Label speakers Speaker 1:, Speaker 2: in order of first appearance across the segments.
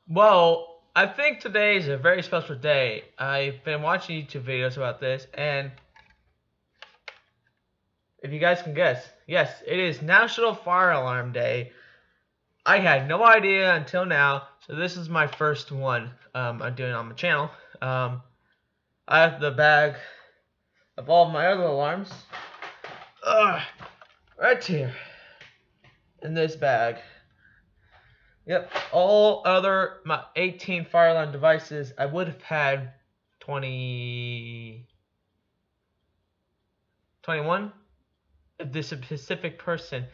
Speaker 1: Well, I think today is a very special day. I've been watching YouTube videos about this, and if you guys can guess, yes, it is National Fire Alarm Day. I had no idea until now, so this is my first one I'm doing on my channel. I have the bag of all of my other alarms right here in this bag. Yep, all other my 18 fire alarm devices I would have had 20, 21 if this specific person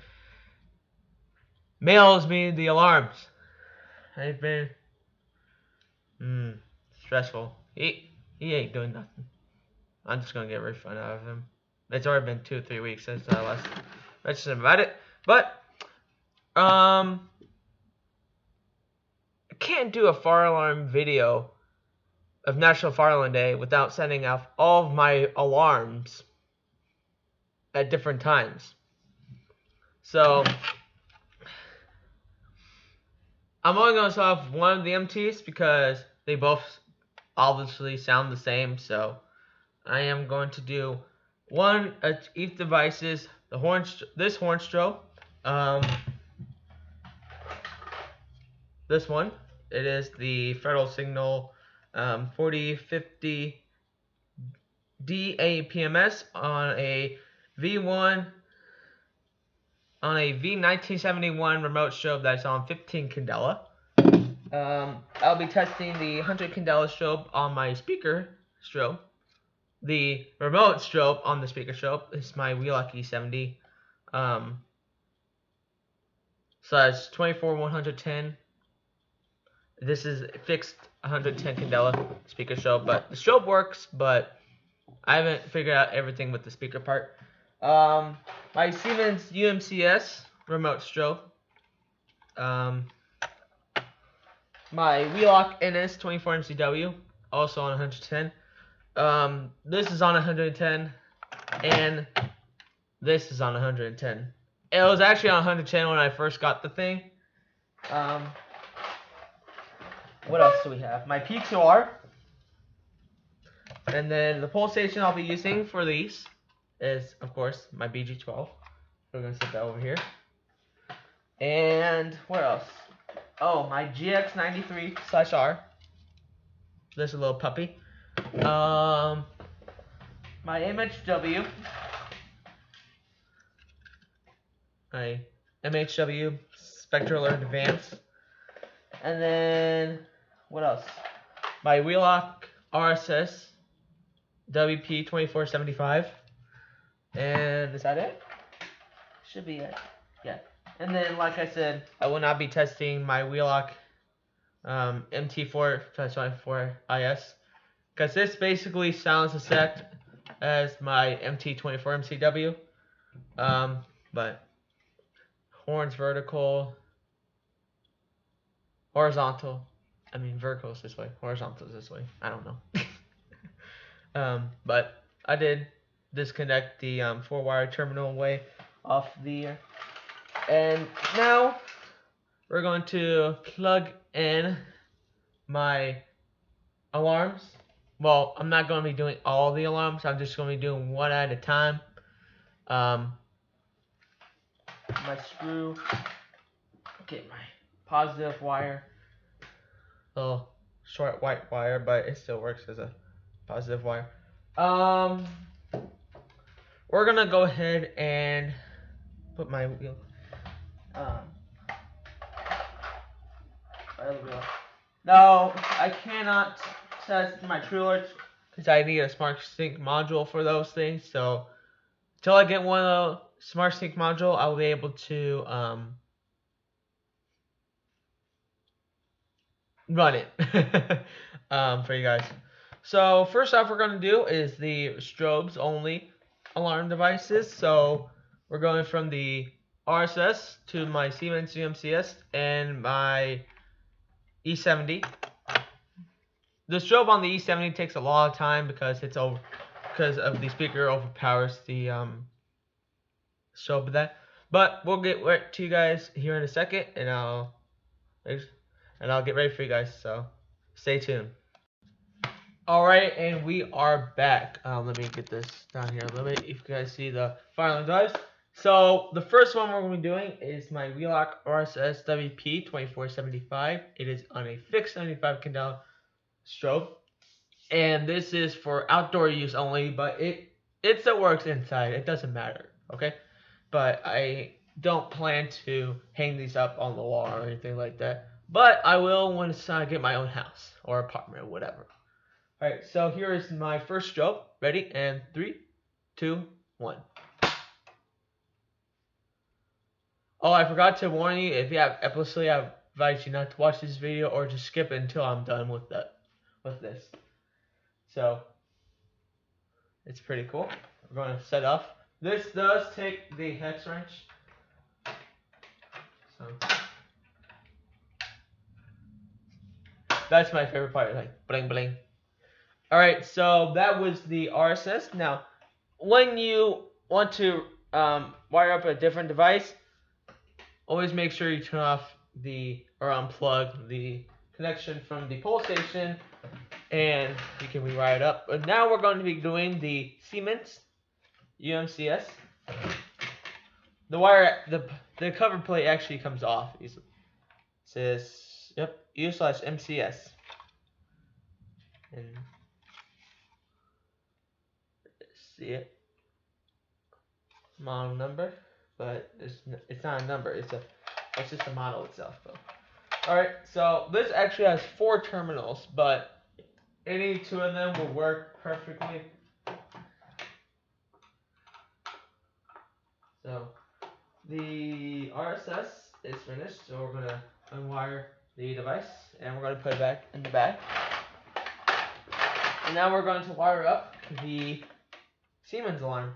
Speaker 1: mails me the alarms. I've been stressful. He ain't doing nothing. I'm just gonna get a refund out of him. It's already been 2-3 weeks since I last mentioned about it, but I can't do a fire alarm video of National Fire Alarm Day without sending off all of my alarms at different times. So I'm only going to start off one of the MTs because they both obviously sound the same. So I am going to do one at each devices. This horn strobe, this one. It is the Federal Signal 4050 DAPMS on a V1 on a V1971 remote strobe that's on 15 candela. I'll be testing the 100 candela strobe on my speaker strobe. The remote strobe on the speaker strobe is my Wheelock E70. So that's 24-110. This is fixed 110 candela speaker strobe, but the strobe works, but I haven't figured out everything with the speaker part. My Siemens UMCS remote strobe. My Wheelock NS 24 MCW, also on 110. This is on 110, and this is on 110. It was actually on 110 when I first got the thing. What else do we have? My P2R. And then the pulsation I'll be using for these is, of course, my BG12. We're going to set that over here. And what else? Oh, my GX93/R. This little puppy. My MHW. My MHW Spectral Alert Advance. And then, what else? My Wheelock RSS WP2475. And is that it? Should be it. Yeah. And then, like I said, I will not be testing my Wheelock MT4/24IS because this basically sounds the same as my MT24 MCW. But horns vertical, horizontal. I mean, vertical is this way, horizontal is this way. I don't know. But I did disconnect the 4-wire terminal away off the, and now we're going to plug in my alarms. Well, I'm not going to be doing all the alarms. I'm just going to be doing one at a time. My screw. Get my positive wire. Little short white wire, but it still works as a positive wire. We're gonna go ahead and put my wheel. No, I cannot test my True Alerts because I need a Smart Sync module for those things. So until I get one of the Smart Sync module, I'll be able to run it for you guys. So first off, we're gonna do is the strobes only alarm devices. So we're going from the RSS to my Siemens UMCS and my E70. The strobe on the E70 takes a lot of time because of the speaker overpowers the strobe of that. But we'll get to you guys here in a second, and and I'll get ready for you guys. So stay tuned. All right, and we are back. Let me get this down here a little bit. If you guys see the final device. So the first one we're going to be doing is my Wheelock RSS WP 2475. It is on a fixed 75 candela strobe, and this is for outdoor use only. But it still works inside. It doesn't matter. Okay, but I don't plan to hang these up on the wall or anything like that. But I will once I get my own house or apartment or whatever. Alright, so here is my first strobe. Ready? And 3, 2, 1. Oh, I forgot to warn you, if you have epilepsy, I advise you not to watch this video or just skip it until I'm done with this. So, it's pretty cool. We're going to set up. This does take the hex wrench. So, that's my favorite part, like bling bling. Alright, so that was the RSS. Now, when you want to wire up a different device, always make sure you turn off or unplug the connection from the pole station, and you can rewire it up. But now we're going to be doing the Siemens UMCS. The wire, the cover plate actually comes off. It says, yep, U/MCS. And see it, model number, but it's not a number. It's just a model itself, though. All right, so this actually has 4 terminals, but any 2 of them will work perfectly. So the RSS is finished, so we're gonna unwire the device and we're gonna put it back in the bag. And now we're going to wire up the Siemens alarm.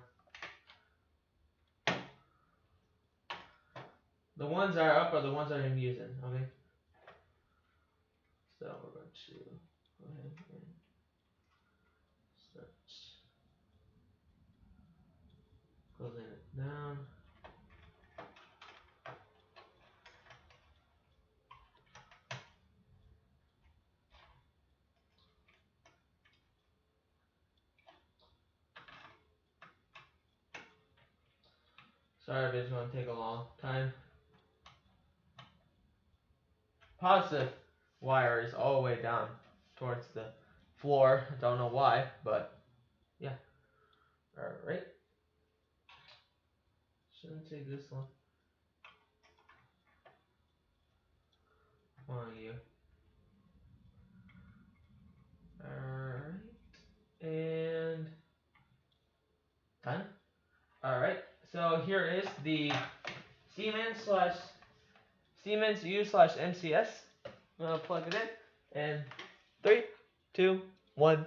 Speaker 1: The ones that are up are the ones that I'm using, okay? So we're going to go ahead and start closing it down. Sorry if it's going to take a long time. Positive wire is all the way down towards the floor. I don't know why, but yeah. Alright. Shouldn't take this one. Come on, you. Alright. And done. Alright. So here is the Siemens U/MCS. I'm gonna plug it in. And 3, 2, 1.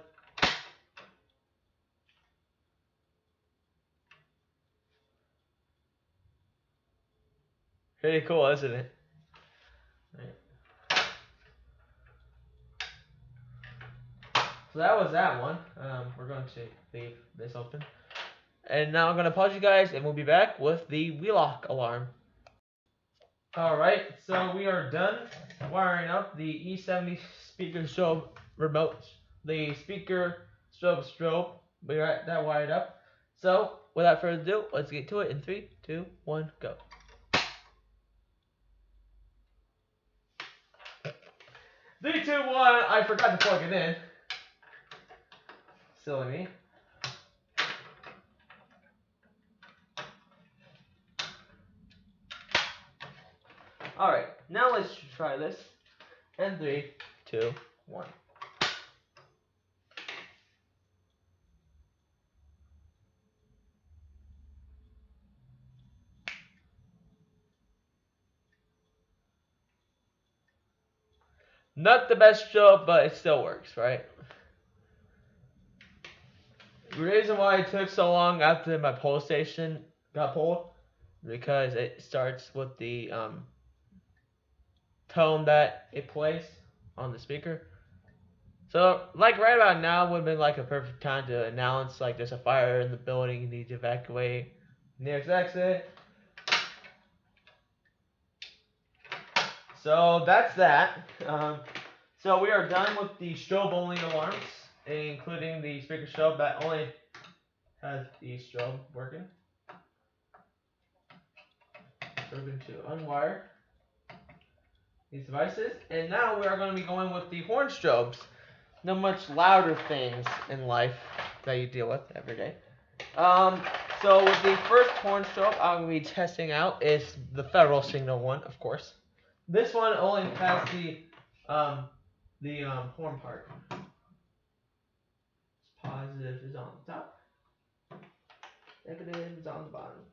Speaker 1: Pretty cool, isn't it? Right. So that was that one. We're going to leave this open. And now I'm going to pause you guys and we'll be back with the Wheelock alarm. Alright, so we are done wiring up the E70 speaker strobe remote. The speaker strobe. We got that wired up. So without further ado, let's get to it in 3, 2, 1, go. 3, 2, 1. I forgot to plug it in. Silly me. Alright, now let's try this. And 3, 2, 1. Not the best strobe, but it still works, right? The reason why it took so long after my pole station got pulled, because it starts with the tone that it plays on the speaker. So, like right about now would have been like a perfect time to announce like there's a fire in the building, you need to evacuate. Next exit. So that's that. So we are done with the strobe only alarms, including the speaker strobe that only has the strobe working. So we're going to unwire these devices, and now we are going to be going with the horn strobes, the much louder things in life that you deal with every day. So with the first horn strobe I'm going to be testing out is the federal signal one, of course. This one only has the horn part. Positive is on the top, negative is on the bottom.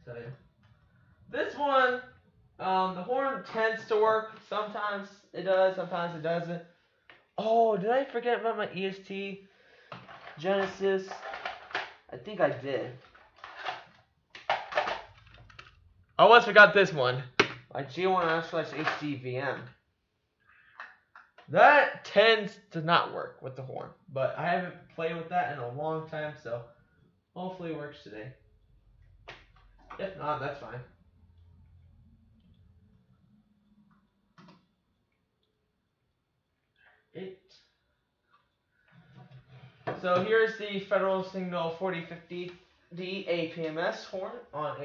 Speaker 1: So yeah. This one, the horn tends to work. Sometimes it does, sometimes it doesn't. Oh, did I forget about my EST Genesis? I think I did. I almost forgot this one. My G1R/HDVM. That tends to not work with the horn, but I haven't played with that in a long time, so hopefully it works today. If not, that's fine. So here's the Federal Signal 4050D APMS horn on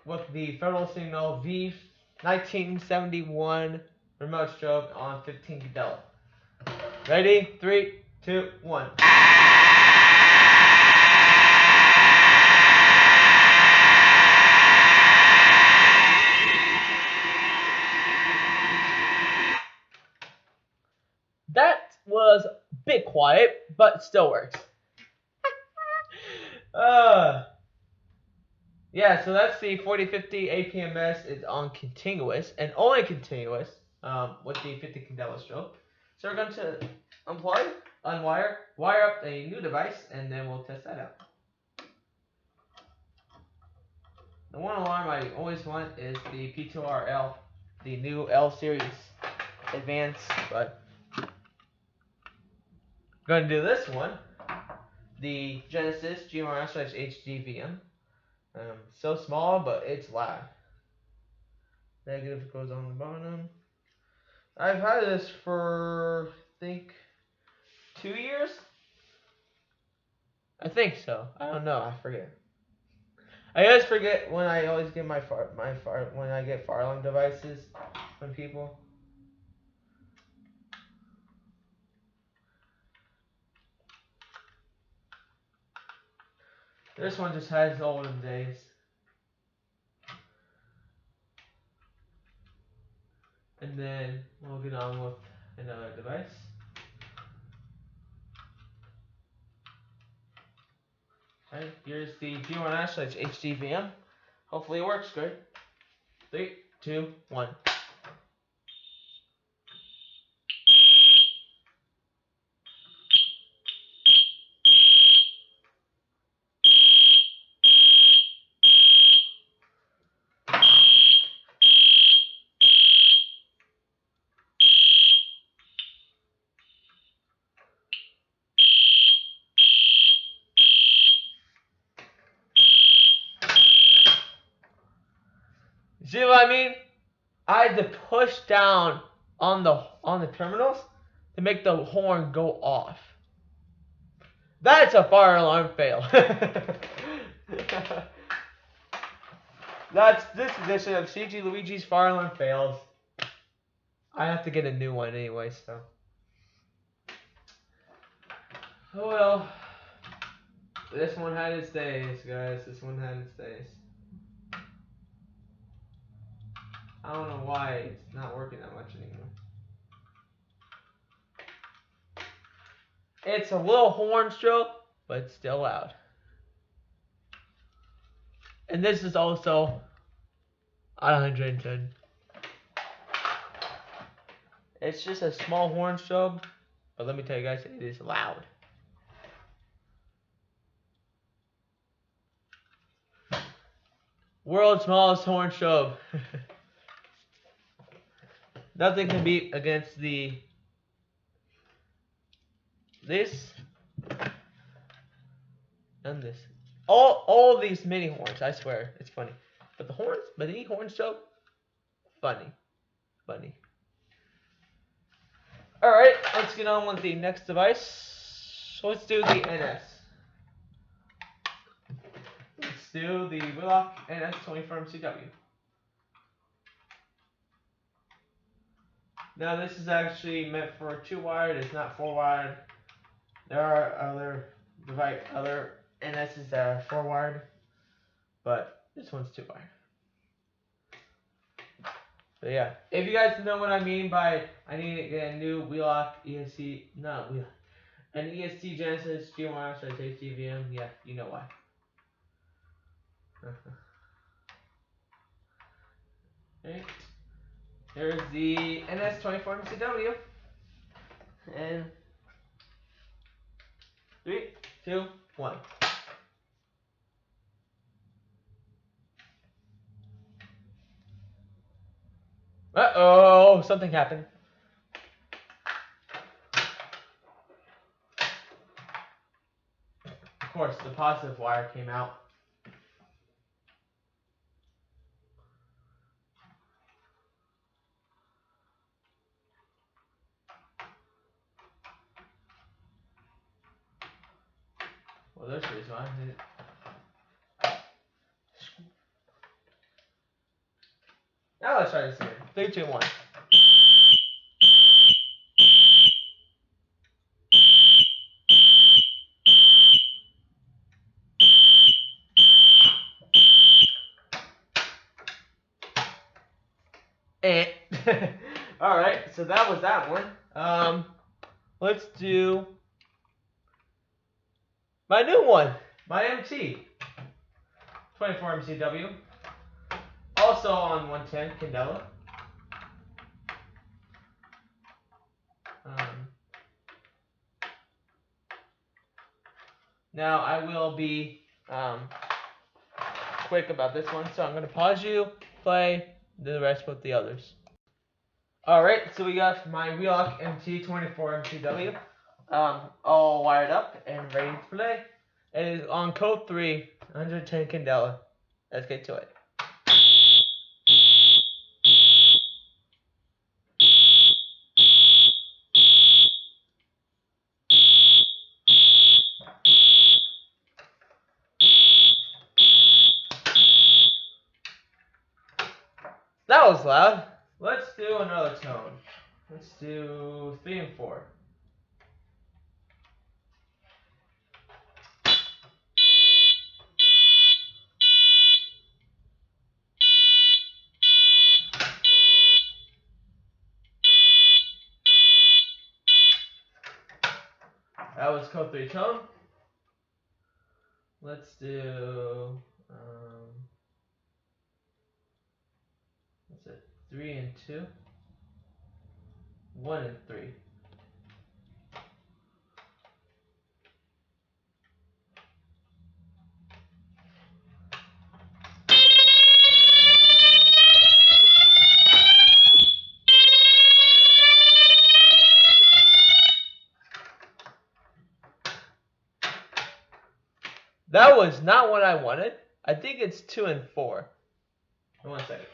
Speaker 1: with the Federal Signal V1971 remote strobe on 15 cadella. Ready? 3, 2, 1. That was a bit quiet, but still works. Yeah, so that's the 4050 APMS. It's on continuous and only continuous with the 50 candela strobe. So we're going to unplug, unwire, wire up a new device, and then we'll test that out. The one alarm I always want is the P2RL, the new L series Advanced, but I'm going to do this one, the Genesis G1R/HDVM. So small, but it's loud. Negative goes on the bottom. I've had this for, I think, 2 years? I think so. I don't know. I forget. I always forget when I always get when I get fire alarm devices from people. This one just has olden days. And then we'll get on with another device. Okay, here's the G1R/HDVM. Hopefully it works good. 3, 2, 1. See what I mean? I had to push down on the terminals to make the horn go off. That's a fire alarm fail. That's this edition of CGLUIGI's fire alarm fails. I have to get a new one anyway, so. Oh well. This one had its days, guys. This one had its days. I don't know why it's not working that much anymore. It's a little horn stroke, but it's still loud. And this is also 110. It's just a small horn strobe, but let me tell you guys, it is loud. World's smallest horn strobe. Nothing can beat against this and this. all these mini horns, I swear, it's funny. But the horns, mini horns joke, funny. Alright, let's get on with the next device. So let's do the NS. Let's do the Wheelock NS24MCW. Now this is actually meant for 2-wired, it's not 4-wired. There are other NSs that are 4-wired, but this one's 2-wired. But yeah, if you guys know what I mean by I need to get a new Wheelock ESC, not Wheelock, an EST Genesis G1, should I say GVM? Yeah, you know why. Right. Here's the NS24MCW. And 3, 2, 1. Uh-oh, something happened. Of course, the positive wire came out. Well, there's the reason why. Now let's try this again. 3, 2, 1. Alright, so that was that one. Let's do my new one, my MT. 24 MCW. Also on 110 Candela. Now I will be quick about this one, so I'm going to pause you, play, do the rest with the others. Alright, so we got my Wheelock MT 24 MCW all wired up and ready to play. It is on code 3, 110 Candela. Let's get to it. That was loud. Let's do another tone. Let's do 3 and 4. That was code 3 tone. Let's do what's it? 3 and 2. 1 and 3. That was not what I wanted. I think it's 2 and 4. 1 second.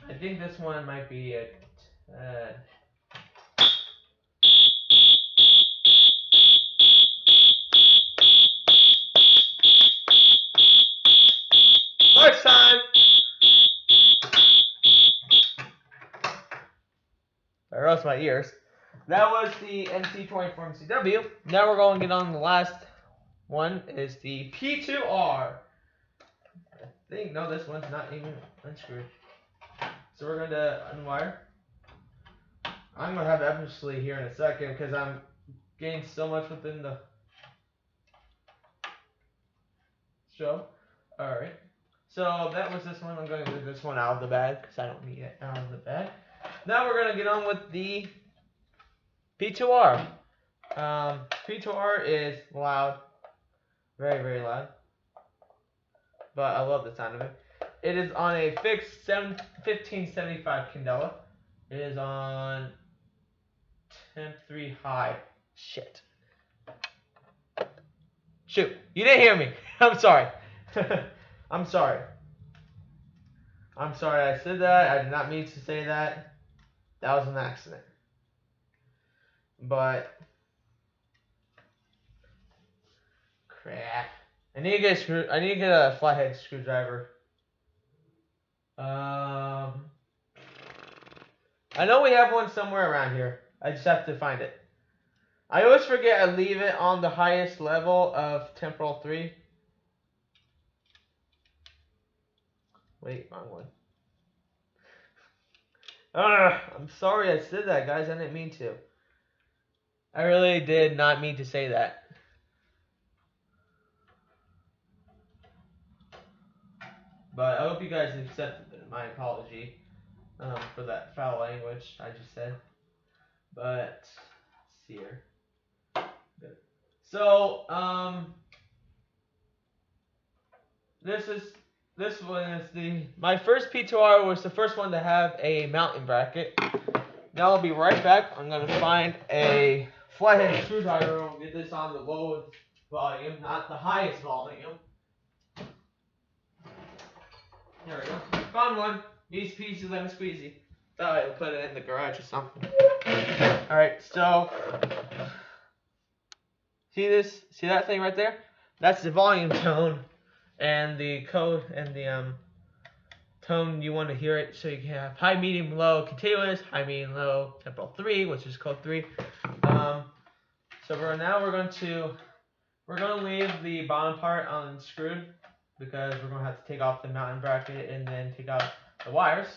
Speaker 1: I think this one might be it. First time! I roast my ears. That was the MC24 MCW. Now we're going to get on the last one. Is the P2R. I think, no, this one's not even unscrewed. So we're going to unwire. I'm going to have Emersley here in a second because I'm getting so much within the show. Alright. So that was this one. I'm going to get this one out of the bag because I don't need it out of the bag. Now we're going to get on with the P2R. P2R is loud. Very, very loud. But I love the sound of it. It is on a fixed 1575 candela. It is on temp 3 high. Shit. Shoot. You didn't hear me. I'm sorry. I'm sorry. I'm sorry I said that. I did not mean to say that. That was an accident. But crap. I need to get a flathead screwdriver. I know we have one somewhere around here. I just have to find it. I always forget I leave it on the highest level of temporal 3. Wait, wrong one. I'm sorry I said that, guys. I didn't mean to. I really did not mean to say that. But I hope you guys accept my apology for that foul language I just said. But let's see here. Good. So this one is my first P2R was the first one to have a mounting bracket. Now I'll be right back. I'm gonna find a flathead screwdriver. I'll get this on the lowest volume, not the highest volume. There we go. Found one. These pieces and a squeezy. Thought I'd put it in the garage or something. Alright, so see this? See that thing right there? That's the volume tone and the code and the tone you want to hear it, so you can have high, medium, low, continuous, high, medium, low, temporal 3, which is code 3. So we're going to leave the bottom part unscrewed because we're going to have to take off the mounting bracket and then take out the wires.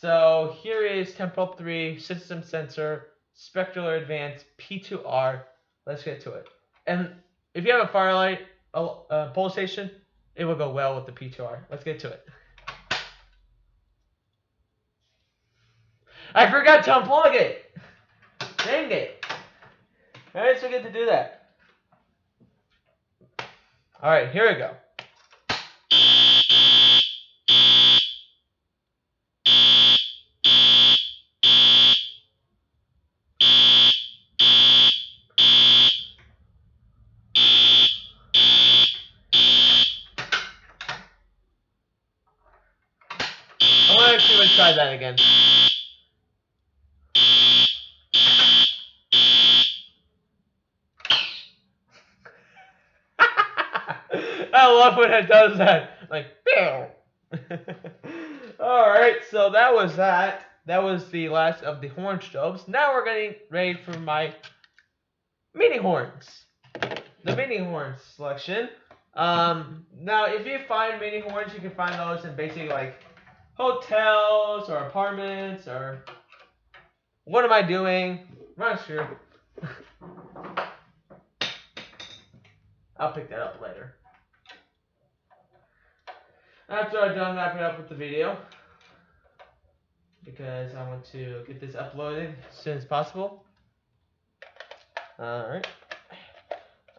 Speaker 1: So here is temporal 3, system sensor, spectral advance, P2R. Let's get to it. And if you have a firelight pole station, it will go well with the P2R. Let's get to it. I forgot to unplug it. Dang it. I always forget to do that. Alright, here we go. I want to see if I try that again. I love when it does that. Like, bam. Alright, so that was that. That was the last of the horn strobes. Now we're getting ready for my mini horns. The mini horns selection. Now if you find mini horns, you can find those in basically like hotels or apartments or what am I doing? I'm not sure. I'll pick that up later. After I'm done wrapping up with the video, because I want to get this uploaded as soon as possible. Alright.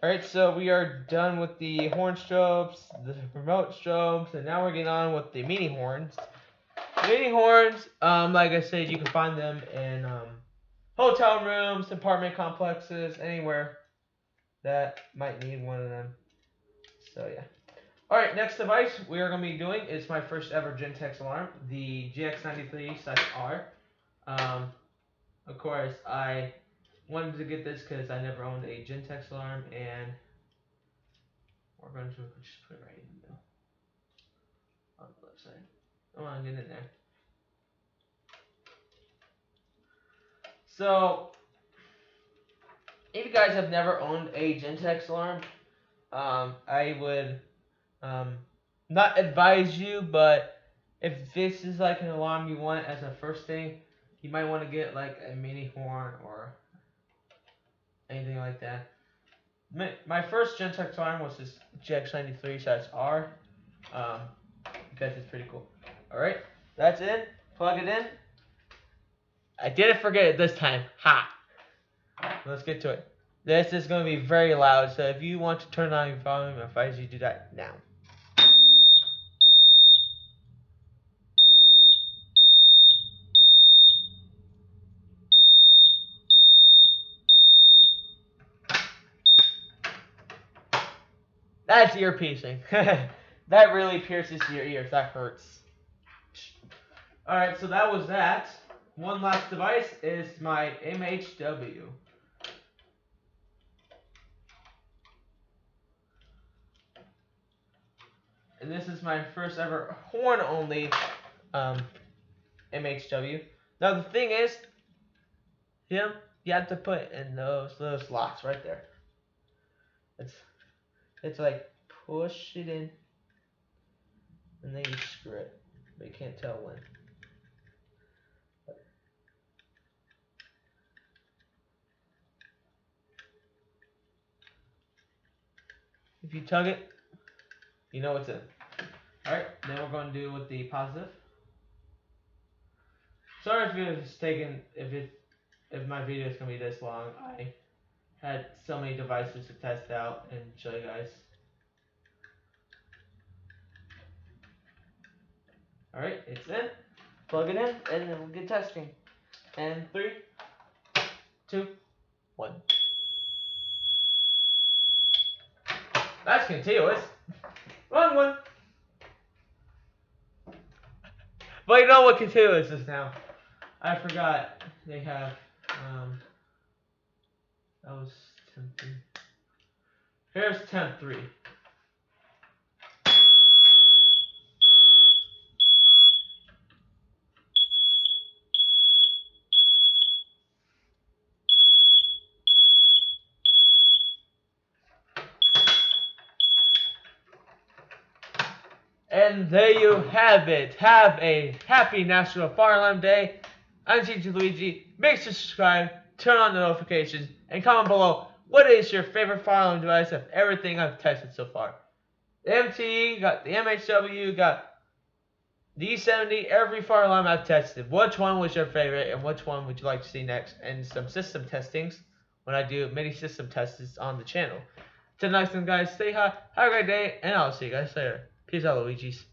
Speaker 1: Alright, so we are done with the horn strobes, the remote strobes, and now we're getting on with the mini horns. Mini horns, like I said, you can find them in hotel rooms, apartment complexes, anywhere that might need one of them. So yeah. Alright, next device we are going to be doing is my first ever Gentex alarm, the GX93/R. Of course, I wanted to get this because I never owned a Gentex alarm, and we're going to just put it right in the middle on the left side. Come on, get in there. So, if you guys have never owned a Gentex alarm, I would not advise you, but if this is like an alarm you want as a first thing, you might want to get like a mini horn or anything like that. My first Gentex alarm was this GX93/R, because it's pretty cool. Alright, that's in. Plug it in. I didn't forget it this time. Ha! Let's get to it. This is going to be very loud, so if you want to turn on your volume, I advise you do that now. That's ear piercing. That really pierces your ears. That hurts. Alright, so that was that. One last device is my MHW. And this is my first ever horn only MHW. Now the thing is, you have to put in those slots right there. It's like push it in, and then you screw it, but you can't tell when. If you tug it, you know what's in. Alright, then we're going to do with the positive. Sorry if it's taken, if my video is going to be this long. I had so many devices to test out and show you guys. Alright, it's in. Plug it in, and then we'll get testing. And 3, 2, 1. That's continuous. Wrong one. But you know what continuous is now. I forgot they have, that was temp 3. Here's temp 3. And there you have it. Have a happy National Fire Alarm Day. I'm CGLUIGI. Make sure to subscribe, turn on the notifications, and comment below what is your favorite fire alarm device of everything I've tested so far. The MTE, got the MHW, got the E70, every fire alarm I've tested. Which one was your favorite, and which one would you like to see next? And some system testings when I do many system tests on the channel. Till next time, guys, stay high, have a great day, and I'll see you guys later. Peace out, Luigi's.